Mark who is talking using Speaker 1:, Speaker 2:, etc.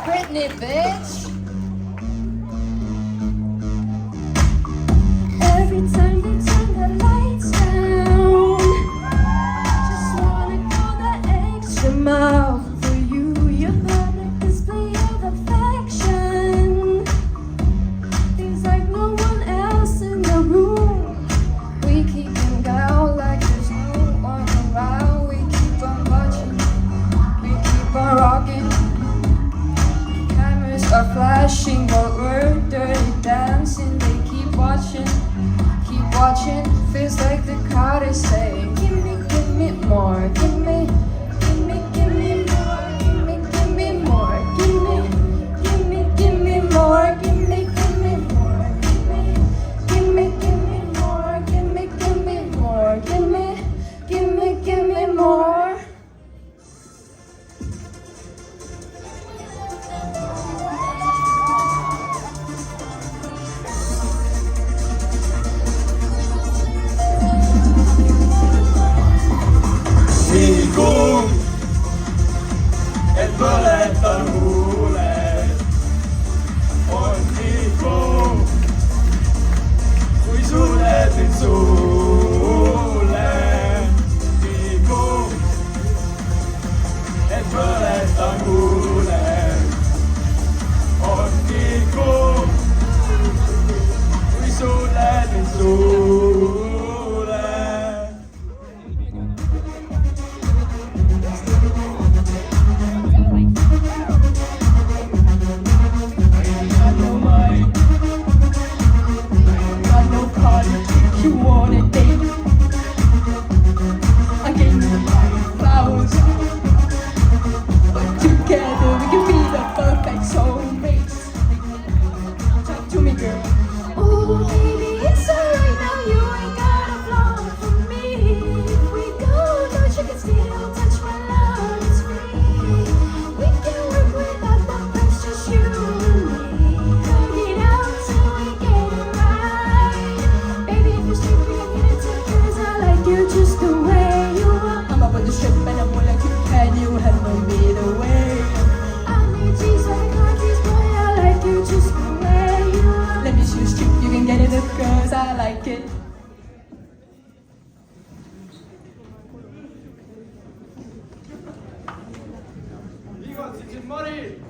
Speaker 1: Britney, bitch.
Speaker 2: Every time you turn the lights down, just wanna go the extra mile for you. Your public display of affection is like no one else in the room. We keep them down like there's no one around. We keep on watching, we keep on rocking. Cameras are flashing, but we're dirty dancing. They keep watching. Feels like the crowd is saying, give me more, give me more, give me more, give me more, give me more, give me more, give me more, give me more.
Speaker 3: Kung et valet al hule on kung kui sulet in sule kung et valet al hule on kung kui sulet in sule.
Speaker 2: You want a date? I gave you flowers, but together we can be the perfect soulmates. Talk to me, girl. Oh, baby, it's alright now. You ain't got a flaw for me. If we go, no, you can still touch my love. It's free. We can work without the price, just you and me. Hug it out till we get it right. Baby, if you're straight, we can get it took 'cause I like you just the way you are. I'm up on the strip and I'm like you, and you have no me the way. I need cheese like countries, boy, I like you just the way you are. Let me choose you, you can get it up 'cause I like it.
Speaker 3: 이거 지친 머리.